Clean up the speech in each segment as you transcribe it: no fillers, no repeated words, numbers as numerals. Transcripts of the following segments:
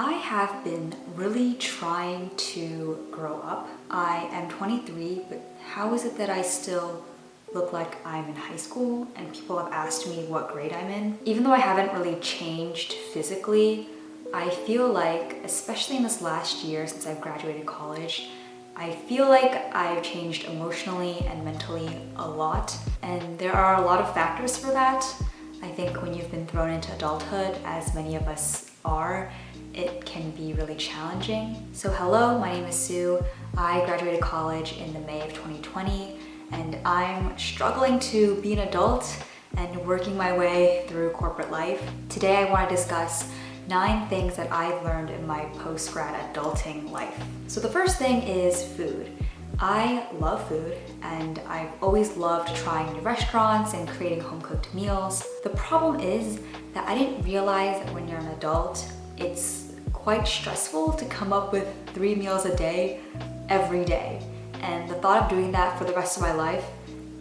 I have been really trying to grow up. I am 23, but how is it that I still look like I'm in high school and people have asked me what grade I'm in? Even though I haven't really changed physically, I feel like, especially in this last year since I've graduated college, I feel like I've changed emotionally and mentally a lot. And there are a lot of factors for that. I think when you've been thrown into adulthood, as many of us are, it can be really challenging. So hello, my name is Sue. I graduated college in the May of 2020, and I'm struggling to be an adult and working my way through corporate life. Today I want to discuss 9 things that I've learned in my post-grad adulting life. So the first thing is food. I love food and I've always loved trying new restaurants and creating home-cooked meals. The problem is that I didn't realize that when you're an adult, it's quite stressful to come up with 3 meals a day every day. And the thought of doing that for the rest of my life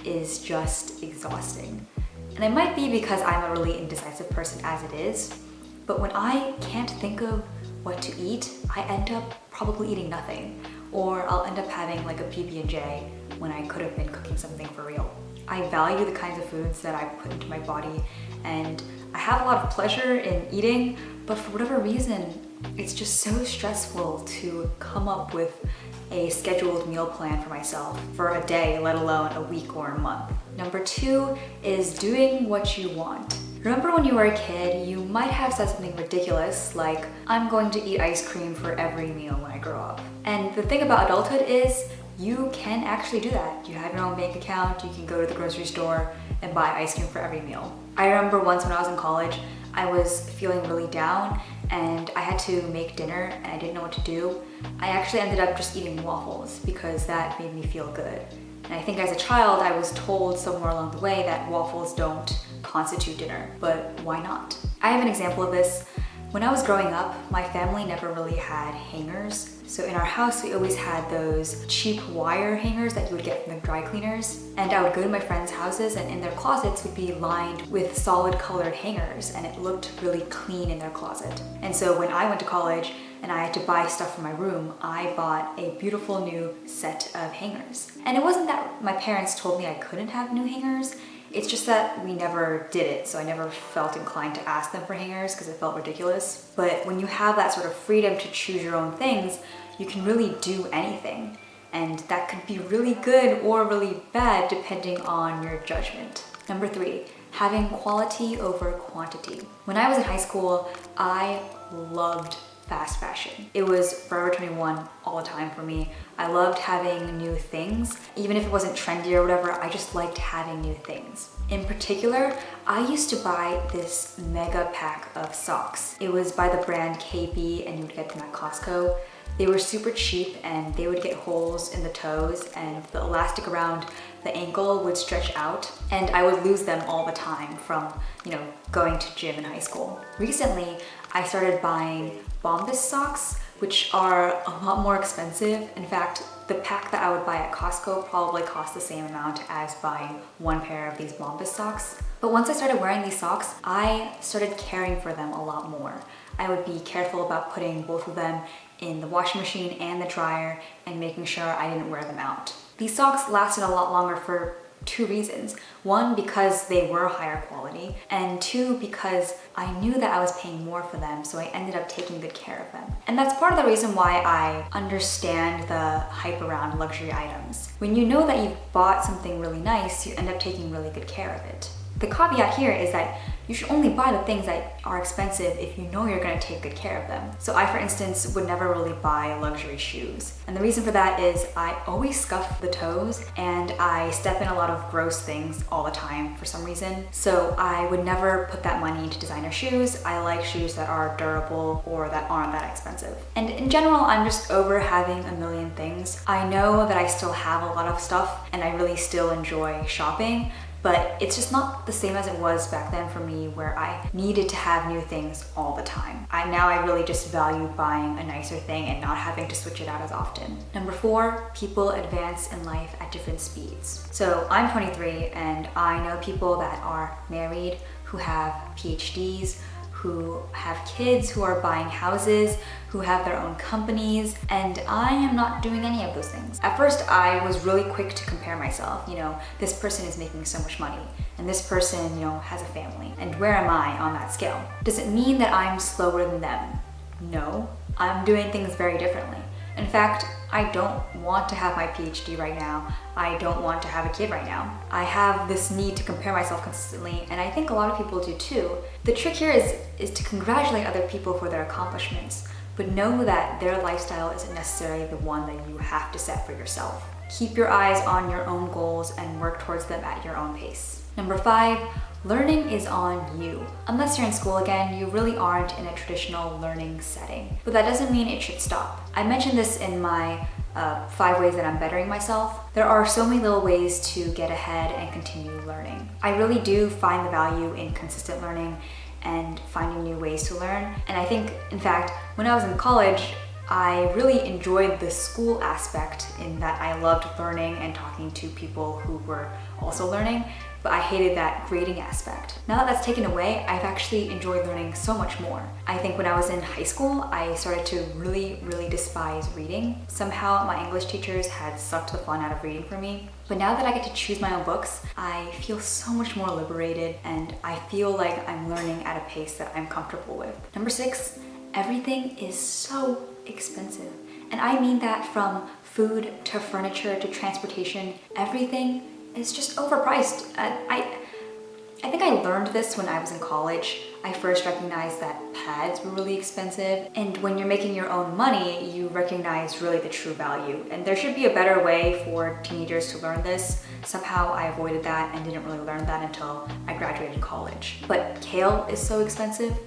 is just exhausting. And it might be because I'm a really indecisive person as it is, but when I can't think of what to eat, I end up probably eating nothing, or I'll end up having like a PB&J when I could have been cooking something for real. I value the kinds of foods that I put into my body, and I have a lot of pleasure in eating, but for whatever reason, it's just so stressful to come up with a scheduled meal plan for myself for a day, let alone a week or a month. Number 2 is doing what you want. Remember when you were a kid, you might have said something ridiculous like, I'm going to eat ice cream for every meal when I grow up. And the thing about adulthood is you can actually do that. You have your own bank account, you can go to the grocery store and buy ice cream for every meal. I remember once when I was in college, I was feeling really down and I had to make dinner and I didn't know what to do. I actually ended up just eating waffles because that made me feel good. And I think as a child, I was told somewhere along the way that waffles don't constitute dinner, but why not? I have an example of this. When I was growing up, my family never really had hangers. So in our house, we always had those cheap wire hangers that you would get from the dry cleaners. And I would go to my friends' houses and in their closets would be lined with solid colored hangers and it looked really clean in their closet. And so when I went to college and I had to buy stuff for my room, I bought a beautiful new set of hangers. And it wasn't that my parents told me I couldn't have new hangers. It's just that we never did it, so I never felt inclined to ask them for hangers because it felt ridiculous. But when you have that sort of freedom to choose your own things, you can really do anything. And that could be really good or really bad depending on your judgment. Number 3, having quality over quantity. When I was in high school, I loved fast fashion. It was Forever 21 all the time for me. I loved having new things. Even if it wasn't trendy or whatever, I just liked having new things. In particular, I used to buy this mega pack of socks. It was by the brand KB and you would get them at Costco. They were super cheap and they would get holes in the toes and the elastic around the ankle would stretch out and I would lose them all the time from, going to gym in high school. Recently, I started buying Bombas socks, which are a lot more expensive. In fact, the pack that I would buy at Costco probably cost the same amount as buying 1 pair of these Bombas socks. But once I started wearing these socks, I started caring for them a lot more. I would be careful about putting both of them in the washing machine and the dryer and making sure I didn't wear them out. These socks lasted a lot longer for 2 reasons. 1, because they were higher quality, and 2, because I knew that I was paying more for them, so I ended up taking good care of them. And that's part of the reason why I understand the hype around luxury items. When you know that you've bought something really nice, you end up taking really good care of it. The caveat here is that you should only buy the things that are expensive if you know you're going to take good care of them. So I, for instance, would never really buy luxury shoes. And the reason for that is I always scuff the toes and I step in a lot of gross things all the time for some reason. So I would never put that money into designer shoes. I like shoes that are durable or that aren't that expensive. And in general, I'm just over having a million things. I know that I still have a lot of stuff and I really still enjoy shopping, but it's just not the same as it was back then for me where I needed to have new things all the time. Now I really just value buying a nicer thing and not having to switch it out as often. Number 4, people advance in life at different speeds. So I'm 23 and I know people that are married, who have PhDs, who have kids, who are buying houses, who have their own companies, and I am not doing any of those things. At first, I was really quick to compare myself. This person is making so much money, and this person, has a family, and where am I on that scale? Does it mean that I'm slower than them? No, I'm doing things very differently. In fact, I don't want to have my PhD right now. I don't want to have a kid right now. I have this need to compare myself consistently, and I think a lot of people do too. The trick here is to congratulate other people for their accomplishments, but know that their lifestyle isn't necessarily the one that you have to set for yourself. Keep your eyes on your own goals and work towards them at your own pace. Number 5, learning is on you. Unless you're in school again, you really aren't in a traditional learning setting. But that doesn't mean it should stop. I mentioned this in my 5 ways that I'm bettering myself. There are so many little ways to get ahead and continue learning. I really do find the value in consistent learning and finding new ways to learn. And I think, in fact, when I was in college, I really enjoyed the school aspect in that I loved learning and talking to people who were also learning, but I hated that grading aspect. Now that that's taken away, I've actually enjoyed learning so much more. I think when I was in high school, I started to really despise reading. Somehow my English teachers had sucked the fun out of reading for me. But now that I get to choose my own books, I feel so much more liberated, and I feel like I'm learning at a pace that I'm comfortable with. Number 6, everything is so expensive. And I mean that from food to furniture to transportation. Everything is just overpriced. I think I learned this when I was in college. I first recognized that pads were really expensive, and when you're making your own money, you recognize really the true value. And there should be a better way for teenagers to learn this. Somehow I avoided that and didn't really learn that until I graduated college. But kale is so expensive,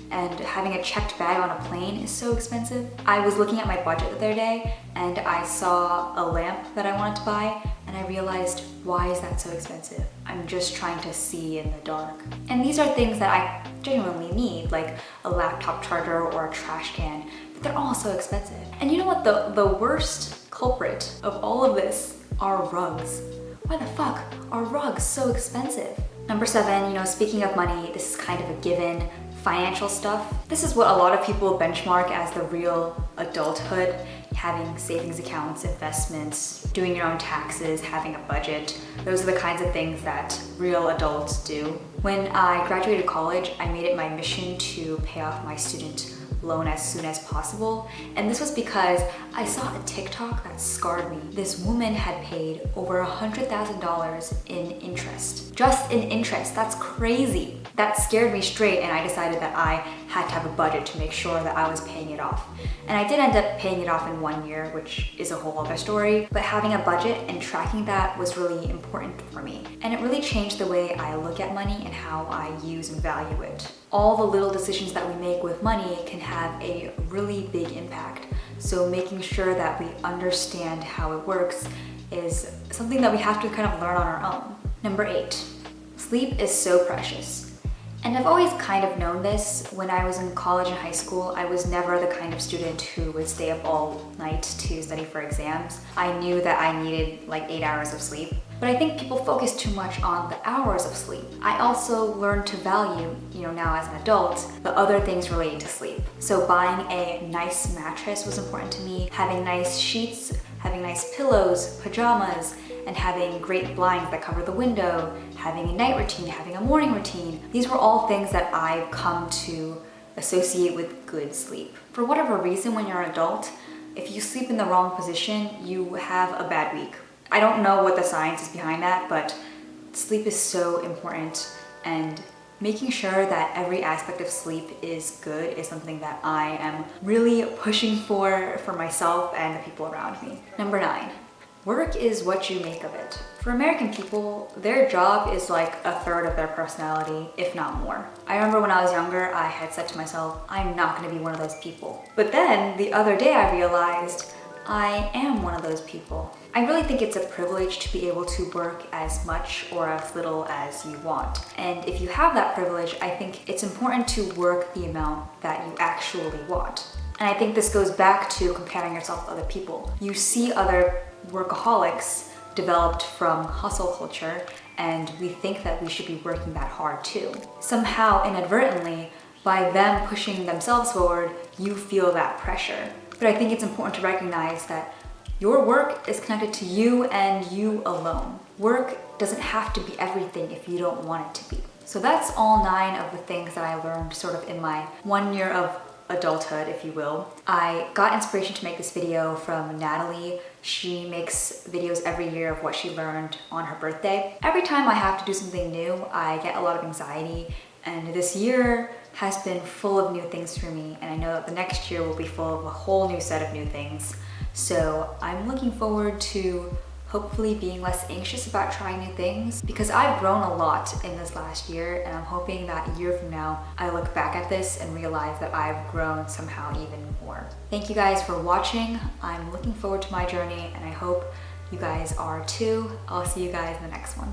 and having a checked bag on a plane is so expensive. I was looking at my budget the other day, and I saw a lamp that I wanted to buy, and I realized, why is that so expensive? I'm just trying to see in the dark. And these are things that I genuinely need, like a laptop charger or a trash can, but they're all so expensive. And you know what? The worst culprit of all of this are rugs. Why the fuck are rugs so expensive? Number 7, speaking of money, this is kind of a given. Financial stuff. This is what a lot of people benchmark as the real adulthood. Having savings accounts, investments, doing your own taxes, having a budget. Those are the kinds of things that real adults do. When I graduated college, I made it my mission to pay off my student loan as soon as possible. And this was because I saw a TikTok that scarred me. This woman had paid over $100,000 in interest. Just in interest. That's crazy. That scared me straight, and I decided that I had to have a budget to make sure that I was paying it off. And I did end up paying it off in 1 year, which is a whole other story. But having a budget and tracking that was really important for me. And it really changed the way I look at money and how I use and value it. All the little decisions that we make with money can have a really big impact. So making sure that we understand how it works is something that we have to kind of learn on our own. Number 8, sleep is so precious. And I've always kind of known this. When I was in college and high school, I was never the kind of student who would stay up all night to study for exams. I knew that I needed like 8 hours of sleep. But I think people focus too much on the hours of sleep. I also learned to value, now as an adult, the other things related to sleep. So buying a nice mattress was important to me, having nice sheets, having nice pillows, pajamas, and having great blinds that cover the window, having a night routine, having a morning routine. These were all things that I've come to associate with good sleep. For whatever reason, when you're an adult, if you sleep in the wrong position, you have a bad week. I don't know what the science is behind that, but sleep is so important, and making sure that every aspect of sleep is good is something that I am really pushing for myself and the people around me. Number 9, work is what you make of it. For American people, their job is like a third of their personality, if not more. I remember when I was younger, I had said to myself, I'm not gonna be one of those people. But then the other day I realized I am one of those people. I really think it's a privilege to be able to work as much or as little as you want. And if you have that privilege, I think it's important to work the amount that you actually want. And I think this goes back to comparing yourself with other people. You see other workaholics developed from hustle culture, and we think that we should be working that hard too. Somehow, inadvertently, by them pushing themselves forward, you feel that pressure. But I think it's important to recognize that your work is connected to you and you alone. Work doesn't have to be everything if you don't want it to be. So that's all 9 of the things that I learned sort of in my 1 year of adulthood, if you will. I got inspiration to make this video from Natalie. She makes videos every year of what she learned on her birthday. Every time I have to do something new, I get a lot of anxiety, and this year has been full of new things for me, and I know that the next year will be full of a whole new set of new things. So I'm looking forward to hopefully being less anxious about trying new things, because I've grown a lot in this last year, and I'm hoping that a year from now I look back at this and realize that I've grown somehow even more. Thank you guys for watching. I'm looking forward to my journey, and I hope you guys are too. I'll see you guys in the next one.